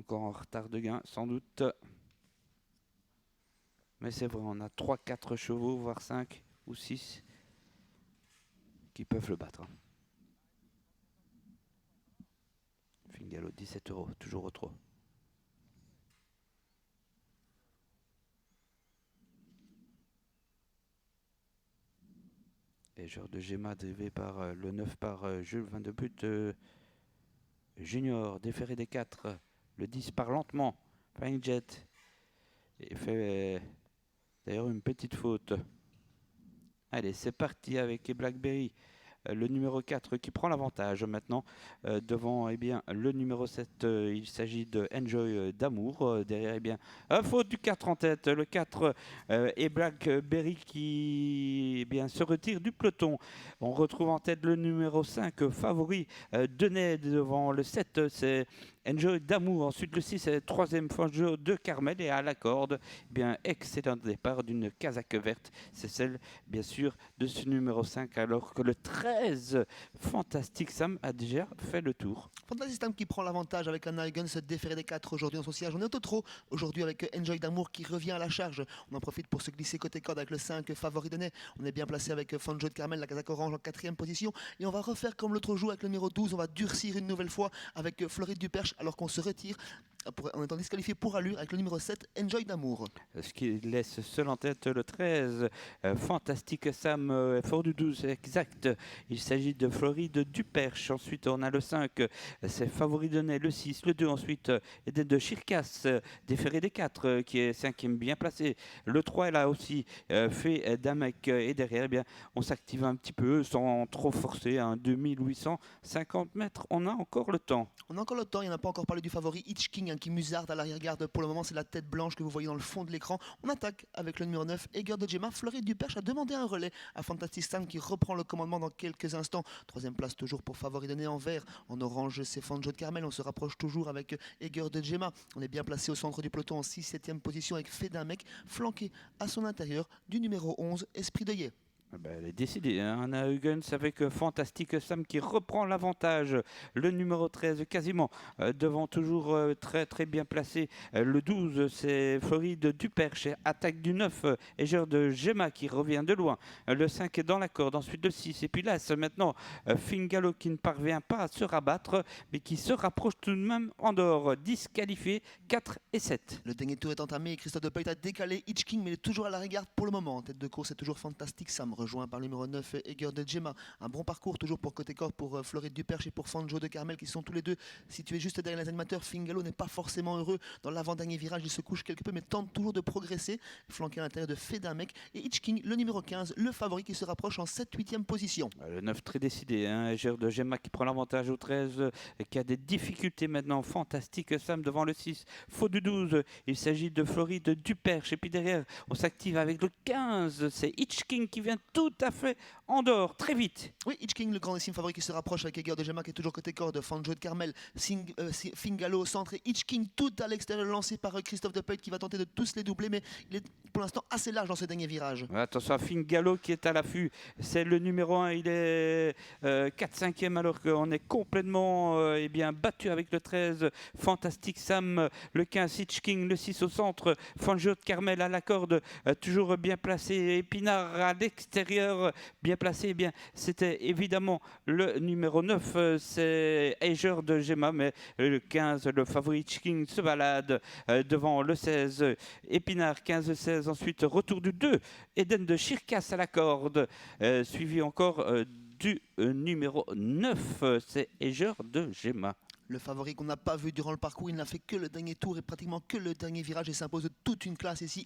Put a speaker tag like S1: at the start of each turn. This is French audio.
S1: encore en retard de gain, sans doute. Mais c'est vrai, on a 3-4 chevaux, voire 5 ou 6 qui peuvent le battre. Fingalo, 17 €, toujours au trot. Et joueur de Gemma drivé par le 9 par Jules Van de But Junior, déféré des 4. Le 10 part lentement. Flying Jet. Et fait d'ailleurs une petite faute. Allez, c'est parti avec Blackberry. Le numéro 4 qui prend l'avantage maintenant devant le numéro 7. Il s'agit de Enjoy d'amour. Derrière, faute du 4 en tête. Le 4 et Blackberry qui se retire du peloton. On retrouve en tête le numéro 5 favori Denay devant le 7. C'est Enjoy d'amour. Ensuite, le 6 est troisième Fanjo de Carmel. Et à la corde, excellent départ d'une casaque verte. C'est celle, bien sûr, de ce numéro 5. Alors que le 13, Fantastic Sam a déjà fait le tour.
S2: Fantastic Sam qui prend l'avantage avec un Huygens déféré des 4 aujourd'hui en son siège. On est au trot aujourd'hui avec Enjoy d'amour qui revient à la charge. On en profite pour se glisser côté corde avec le 5 favori Denay. On est bien placé avec Fanjo de Carmel, la casaque orange en 4e position. Et on va refaire comme l'autre jour avec le numéro 12. On va durcir une nouvelle fois avec Floride du Perche alors qu'on se retire en étant disqualifié pour allure avec le numéro 7, Enjoy d'amour.
S1: Ce qui laisse seul en tête le 13, Fantastic Sam, fort du 12, exact. Il s'agit de Floride du Perche. Ensuite, on a le 5, c'est Favori Denay, le 6, le 2, ensuite, Eden de Chircas, déféré des 4, qui est 5e bien placé. Le 3 est là aussi, fait d'un mec. Et derrière, on s'active un petit peu sans trop forcer, 2850 mètres. On a encore le temps.
S2: On a encore le temps, il n'y en a pas encore parlé du favori Hitch King qui musarde à l'arrière-garde. Pour le moment, c'est la tête blanche que vous voyez dans le fond de l'écran. On attaque avec le numéro 9, Eger de Gemma. Floride du Perche a demandé un relais à Fantastic Sam qui reprend le commandement dans quelques instants. Troisième place toujours pour Favori Denay en vert. En orange, c'est Fanjo de Carmel. On se rapproche toujours avec Eger de Gemma. On est bien placé au centre du peloton en 6-7e position avec Fedamec, flanqué à son intérieur du numéro 11, Esprit d'Oeillet.
S1: Elle est décidée. On a Huygens avec Fantastic Sam qui reprend l'avantage. Le numéro 13 quasiment devant, toujours très très bien placé. Le 12 c'est Floride du Perche. Attaque du 9 et joueur de Gemma qui revient de loin. Le 5 est dans la corde. Ensuite le 6 et puis là c'est maintenant Fingalo qui ne parvient pas à se rabattre mais qui se rapproche tout de même en dehors. Disqualifié 4 et 7.
S2: Le dernier tour est entamé et Christophe de Peuil a décalé Hitch King mais il est toujours à la regarde pour le moment. En tête de course c'est toujours Fantastic Sam rejoint par le numéro 9 Eger de Gemma. Un bon parcours toujours pour côté corps pour Floride du Perche et pour Fanjo de Carmel qui sont tous les deux situés juste derrière les animateurs. Fingalo n'est pas forcément heureux dans l'avant-dernier virage, il se couche quelque peu mais tente toujours de progresser, flanqué à l'intérieur de Fedamec et Hitch King, le numéro 15, le favori qui se rapproche en 7-8e position.
S1: Le 9 très décidé, Eger de Gemma qui prend l'avantage au 13 qui a des difficultés maintenant. Fantastique Sam devant le 6, faux du 12, il s'agit de Floride du Perche et puis derrière on s'active avec le 15, c'est Hitch King qui vient tout à fait en dehors, très vite.
S2: Oui, Hitch King, le grandissime favori qui se rapproche avec Eger de Gemma qui est toujours côté corde, Fanjo de Carmel, Fingalo au centre et Hitch King tout à l'extérieur lancé par Christophe de Peuil qui va tenter de tous les doubler mais il est pour l'instant assez large dans ce dernier virage.
S1: Attention à Fingalo qui est à l'affût, c'est le numéro 1, il est 4-5e alors qu'on est complètement battu avec le 13, Fantastic Sam, le 15, Hitch King, le 6 au centre, Fanjo de Carmel à la corde, toujours bien placé, Épinard à l'extérieur, bien placé, c'était évidemment le numéro 9, c'est Eger de Gemma, mais le 15, le favori Hitch King se balade devant le 16, Épinard 15-16, ensuite retour du 2, Eden de Chircas à la corde, suivi encore du numéro 9, c'est Eger de Gemma.
S2: Le favori qu'on n'a pas vu durant le parcours, il n'a fait que le dernier tour et pratiquement que le dernier virage et s'impose de toute une classe ici.